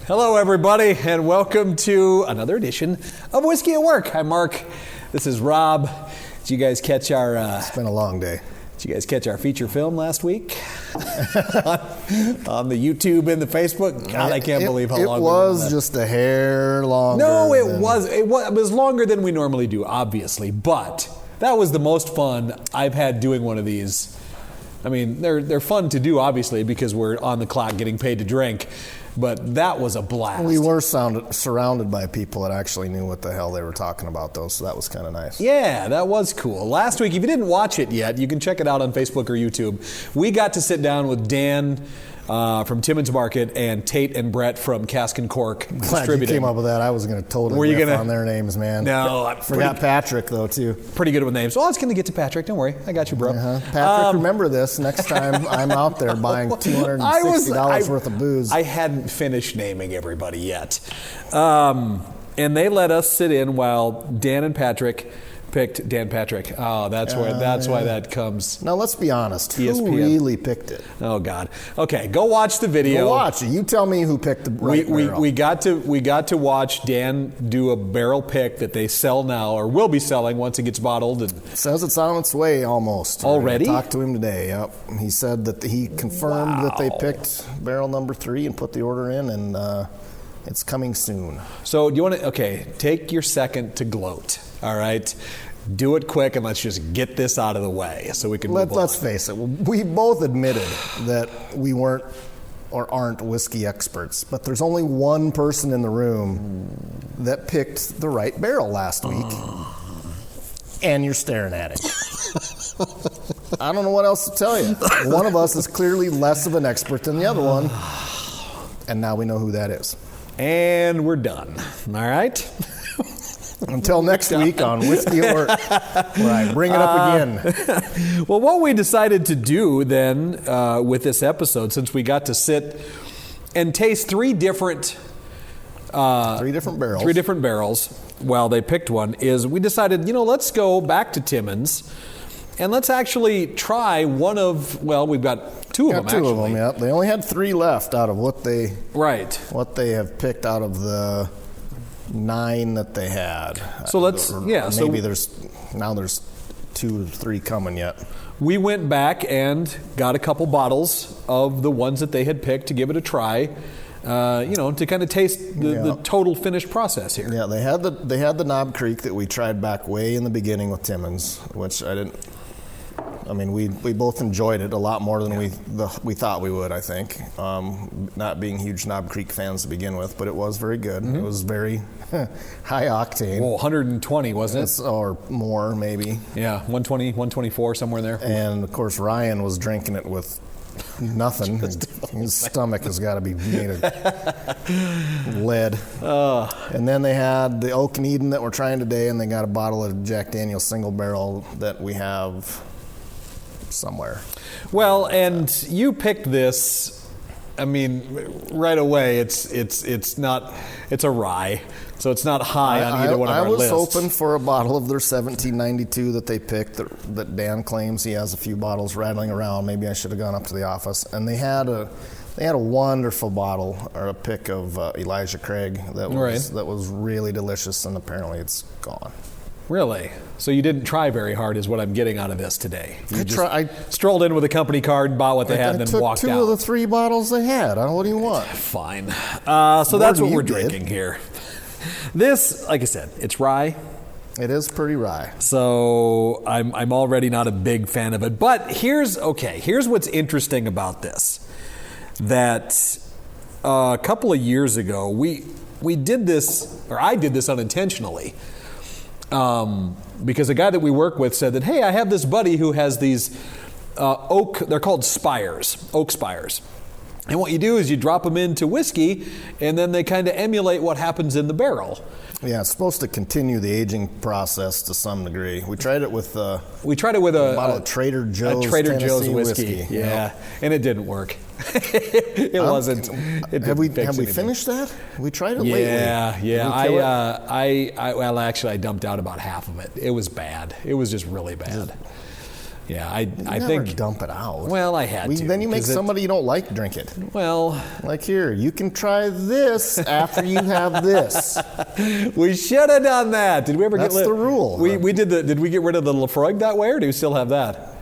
Hello, everybody, and welcome to another edition of Whiskey at Work. I'm Mark. This is Rob. Did you guys catch our... It's been a long day. Did you guys catch our feature film last week on the YouTube and the Facebook? God, I can't believe how long it was. Just a hair longer. No, it was longer than we normally do, obviously, but that was the most fun I've had doing one of these. I mean, they're fun to do, obviously, because we're on the clock getting paid to drink. But that was a blast. We were surrounded by people that actually knew what the hell they were talking about, though, so that was kind of nice. Yeah, that was cool. Last week, if you didn't watch it yet, you can check it out on Facebook or YouTube. We got to sit down with Dan from Timmins Market and Tate and Brett from Cask and Cork Glad Distributing. you came up with that. I was going to totally riff on their names, man. No, I forgot Patrick, though, too. Pretty good with names. Well, it's going to get to Patrick. Don't worry. I got you, bro. Patrick, remember this. Next time I'm out there buying $260 worth of booze. I hadn't finished naming everybody yet. And they let us sit in while Dan and Patrick picked Dan Patrick. Oh, that's why that comes. Now, let's be honest. ESPN. Who really picked it? Oh, God. Okay, go watch the video. Go watch it. You tell me who picked the right barrel. We got to watch Dan do a barrel pick that they sell now, or will be selling once it gets bottled. And it says it's on its way almost. Already? I talked to him today, yep. He said that he confirmed that they picked barrel number 3 and put the order in, and it's coming soon. So do you want to, take your second to gloat, all right? Do it quick and let's just get this out of the way so we can move on. Let's face it, we both admitted that we weren't or aren't whiskey experts, but there's only one person in the room that picked the right barrel last week, and you're staring at it. I don't know what else to tell you. One of us is clearly less of an expert than the other one, and now we know who that is. And we're done. All right? Until next week on Whiskey at Work, where I bring it up again. Well, what we decided to do then with this episode, since we got to sit and taste three different barrels while they picked one, is we decided, let's go back to Timmins and let's actually try one of, we've got two of them, actually. Two of them, yeah. They only had 3 left out of what they have picked out of the 9 that they had. So there's 2 or 3 coming yet. We went back and got a couple bottles of the ones that they had picked to give it a try, to kind of taste the total finished process here. Yeah, they had the Knob Creek that we tried back way in the beginning with Timmins, which we both enjoyed it a lot more than we thought we would, I think. Not being huge Knob Creek fans to begin with, but it was very good. Mm-hmm. It was very high octane. Well, 120, wasn't it? Or more, maybe. Yeah, 120, 124, somewhere there. And, of course, Ryan was drinking it with nothing. His stomach has got to be made of lead. And then they had the Oak and Eden that we're trying today, and they got a bottle of Jack Daniel's single barrel that we have somewhere. Well, and you picked this. Right away, it's a rye, so it's not high on either one of our lists. I was hoping for a bottle of their 1792 that they picked that Dan claims he has a few bottles rattling around. Maybe I should have gone up to the office. And they had a wonderful bottle or a pick of Elijah Craig that was really delicious, and apparently it's gone. Really? So you didn't try very hard is what I'm getting out of this today. I strolled in with a company card, bought what they had, and then walked out. I took 2 of the 3 bottles they had. What do you want? Fine. So that's what we're drinking here. This, like I said, it's rye. It is pretty rye. So I'm already not a big fan of it. But here's what's interesting about this. That a couple of years ago, we did this, or I did this unintentionally. Because a guy that we work with said that, hey, I have this buddy who has these they're called Spires, oak Spires. And what you do is you drop them into whiskey, and then they kind of emulate what happens in the barrel. Yeah, it's supposed to continue the aging process to some degree. We tried it with a bottle of Trader Joe's whiskey. Yeah, and it didn't work. It wasn't. Have we finished that? We tried it lately. Yeah. I dumped out about half of it. It was bad. It was just really bad. Yeah, I Never think. dump it out. Well, I had to. Then you make 'cause somebody you don't like drink it. Well, Like here, you can try this after you have this. we should have done that. Did we ever That's get the rule. We did Did we get rid of the Lafroig that way, or do we still have that?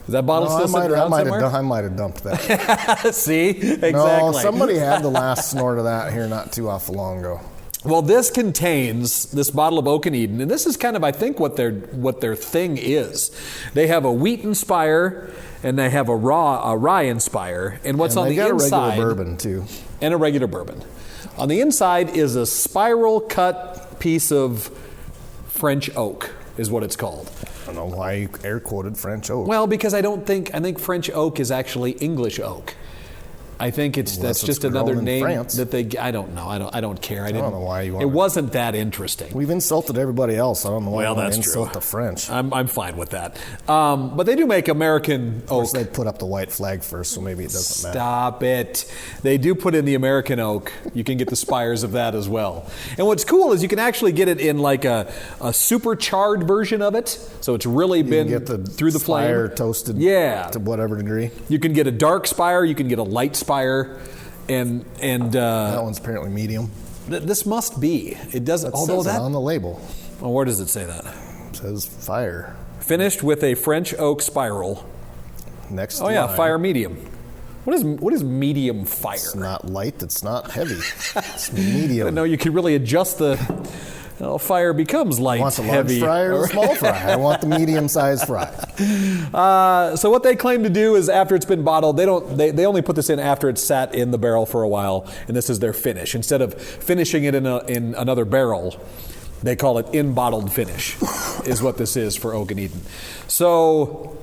Is that bottle still sitting around somewhere? I might have dumped that. See, exactly. No, somebody had the last snort of that here not too awful long ago. Well, this contains this bottle of Oak and Eden, and this is kind of, I think, what their thing is. They have a wheat Spire, and they have a rye Spire, and what's on the inside? They got a regular bourbon too, and a regular bourbon. On the inside is a spiral cut piece of French oak, is what it's called. I don't know why you air quoted French oak. Well, because I think French oak is actually English oak. I think that's just another name France. that they. I don't know. I don't care. I don't know why you want. It wasn't that interesting. We've insulted everybody else. I don't know why you want to insult the French. I'm fine with that. But they do make American oak. Of course, they put up the white flag first, so maybe it doesn't matter. Stop it. They do put in the American oak. You can get the spires of that as well. And what's cool is you can actually get it in like a super charred version of it. So it's really been through the Spire flame. toasted to whatever degree. You can get a dark spire. You can get a light spire. And that one's apparently medium. This must be. It doesn't. Although that on the label. Well, where does it say that? It says fire. Finished with a French oak spiral. Next. Oh yeah, fire medium. What is medium fire? It's not light. It's not heavy. It's medium. No, you can really adjust the. Fire becomes light, I want the heavy. large fry or the small fry? I want the medium-sized fry. So what they claim to do is after it's been bottled, they only put this in after it's sat in the barrel for a while, and this is their finish. Instead of finishing it in another barrel, they call it in bottled finish, is what this is for Oak and Eden. So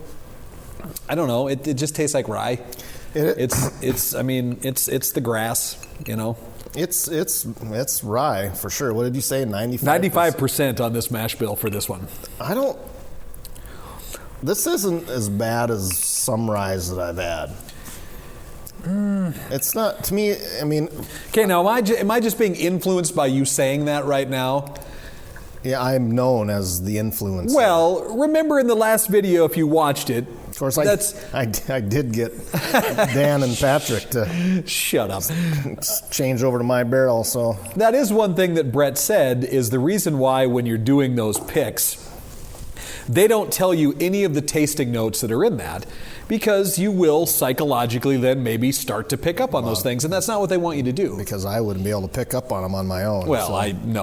I don't know. It just tastes like rye. It's the grass, you know. It's rye for sure. What did you say? 95% on this mash bill for this one. This isn't as bad as some ryes that I've had. It's not to me. I mean, okay. Now, am I just being influenced by you saying that right now? Yeah, I'm known as the influencer. Well, remember in the last video, if you watched it. Of course, I did get Dan and Patrick to shut up, change over to my barrel. So that is one thing that Brett said is the reason why when you're doing those picks, they don't tell you any of the tasting notes that are in that, because you will psychologically then maybe start to pick up on those things, and that's not what they want you to do. Because I wouldn't be able to pick up on them on my own. Well, so.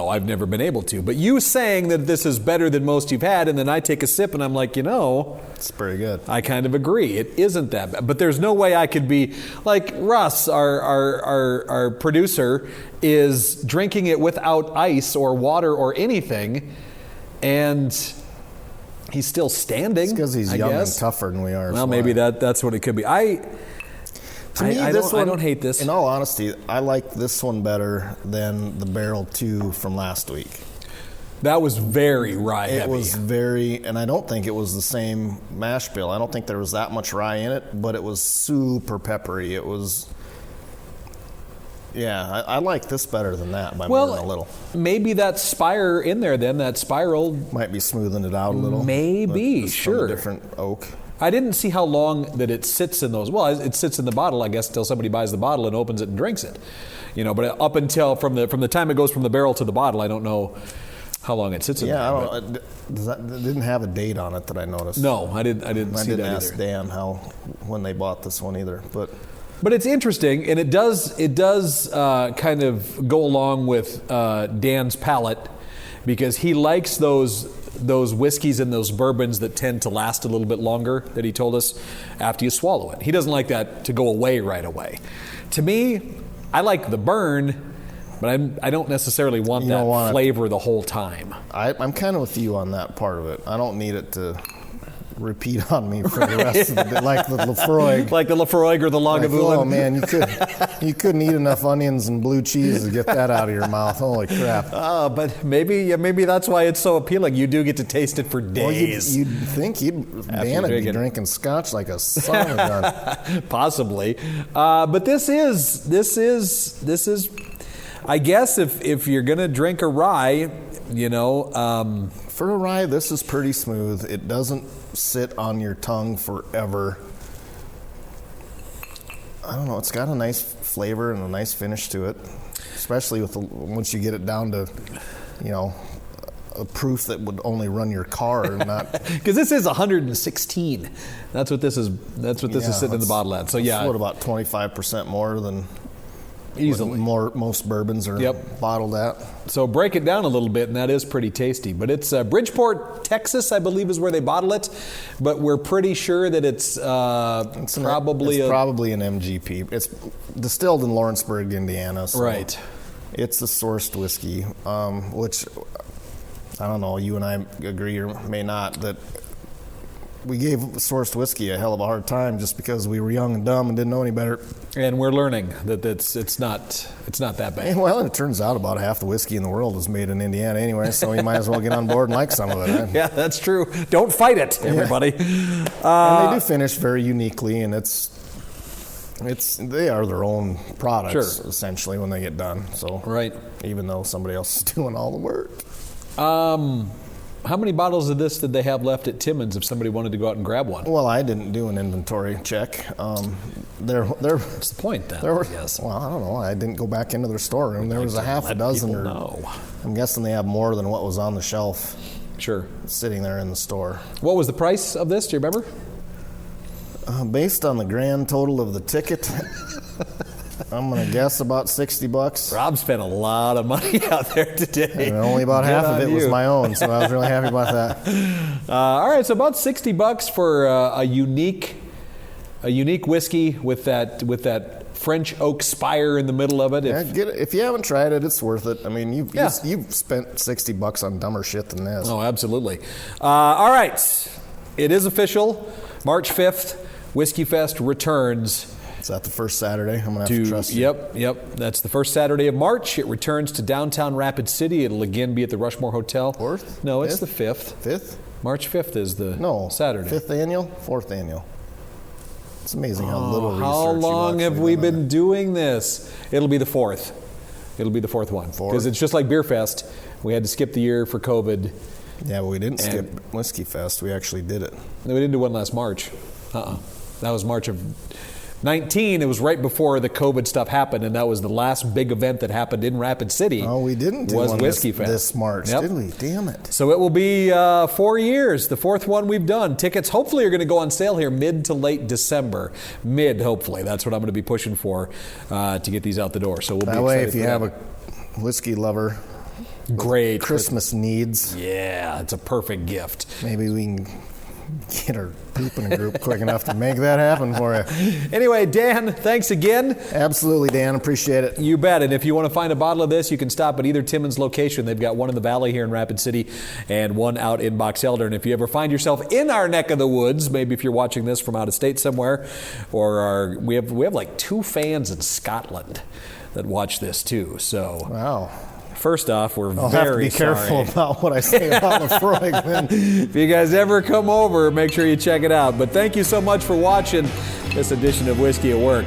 I've never been able to. But you saying that this is better than most you've had, and then I take a sip and I'm like, it's pretty good. I kind of agree. It isn't that bad. But there's no way I could be like Russ, our producer, is drinking it without ice or water or anything, and he's still standing. It's because he's young and tougher than we are. Well, maybe that's what it could be. I don't hate this. In all honesty, I like this one better than the Barrel 2 from last week. That was very rye heavy. It was and I don't think it was the same mash bill. I don't think there was that much rye in it, but it was super peppery. It was... Yeah, I like this better than that by more than a little. Maybe that Spire in there then, that spiral... Might be smoothing it out a little. Maybe, sure. From a different oak. I didn't see how long that it sits in those. Well, it sits in the bottle, I guess, until somebody buys the bottle and opens it and drinks it. But up until from the time it goes from the barrel to the bottle, I don't know how long it sits in there. Yeah, I don't know. It didn't have a date on it that I noticed. No, I didn't see that either. I didn't ask Dan when they bought this one either, But it's interesting, and it does kind of go along with Dan's palate, because he likes those whiskeys and those bourbons that tend to last a little bit longer, that he told us, after you swallow it. He doesn't like that to go away right away. To me, I like the burn, but I don't necessarily want that flavor the whole time. I'm kind of with you on that part of it. I don't need it to repeat on me for the rest of the day, like the Lafroig. Like the Lafroig or the Lagavulin. Oh man, you couldn't eat enough onions and blue cheese to get that out of your mouth. Holy crap! But maybe that's why it's so appealing. You do get to taste it for days. Well, you'd think Dan would be drinking scotch like a son of a gun. Possibly, but this is. I guess if you're gonna drink a rye, for a rye, this is pretty smooth. It doesn't sit on your tongue forever. I don't know. It's got a nice flavor and a nice finish to it, especially once you get it down to, a proof that would only run your car and not. Because this is 116. That's what this is. That's what this is sitting in the bottle at. So yeah, what, about 25% more than easily most bourbons are bottled at. So break it down a little bit, and that is pretty tasty. But it's Bridgeport, Texas, I believe, is where they bottle it. But we're pretty sure that it's probably an MGP. It's distilled in Lawrenceburg, Indiana. So right. It's a sourced whiskey, which I don't know. You and I agree or may not that we gave sourced whiskey a hell of a hard time just because we were young and dumb and didn't know any better. And we're learning that it's not that bad. Well, and it turns out about half the whiskey in the world is made in Indiana anyway, so you might as well get on board and like some of it. Right? Yeah, that's true. Don't fight it, everybody. And they do finish very uniquely, and they are their own products essentially when they get done. So right, even though somebody else is doing all the work. How many bottles of this did they have left at Timmins if somebody wanted to go out and grab one? Well, I didn't do an inventory check. What's the point then? Yes. Well, I don't know. I didn't go back into their storeroom. There was a half a dozen. I'm guessing they have more than what was on the shelf. Sure. Sitting there in the store. What was the price of this? Do you remember? Based on the grand total of the ticket, I'm going to guess about $60. Rob spent a lot of money out there today. And only about half of it was my own, so I was really happy about that. All right, so about $60 for a unique whiskey with that French oak spire in the middle of it. If you haven't tried it, it's worth it. I mean, you've spent $60 on dumber shit than this. Oh, absolutely. All right, it is official. March 5th, Whiskey Fest returns. Is that the first Saturday? I'm going to have to trust you. Yep. That's the first Saturday of March. It returns to downtown Rapid City. It'll again be at the Rushmore Hotel. 4th? No, it's the 5th. 5th? March 5th is the Saturday. 5th annual? 4th annual. It's amazing how little research how long have we been doing this? It'll be the 4th. It'll be the 4th one. Because it's just like Beer Fest. We had to skip the year for COVID. Yeah, but we didn't skip Whiskey Fest. We actually did it. No, we didn't do one last March. That was March of 19. It was right before the COVID stuff happened, and that was the last big event that happened in Rapid City. Oh, we didn't do one Whiskey Fest this March, did we? Damn it. So it will be 4 years, the 4th one we've done. Tickets hopefully are going to go on sale here mid to late December. Hopefully. That's what I'm going to be pushing for to get these out the door. So we'll be excited. That way, if you have a whiskey lover, great Christmas needs. Yeah, it's a perfect gift. Maybe we can get our pooping group quick enough to make that happen for you. Anyway, Dan, thanks again. Absolutely, Dan. Appreciate it. You bet. And if you want to find a bottle of this, you can stop at either Timmins location. They've got one in the Valley here in Rapid City and one out in Box Elder. And if you ever find yourself in our neck of the woods, maybe if you're watching this from out of state somewhere, or we have like 2 fans in Scotland that watch this too. So wow. First off, we're I'll very have to be careful about what I say about Lefroy. If you guys ever come over, make sure you check it out. But thank you so much for watching this edition of Whiskey at Work.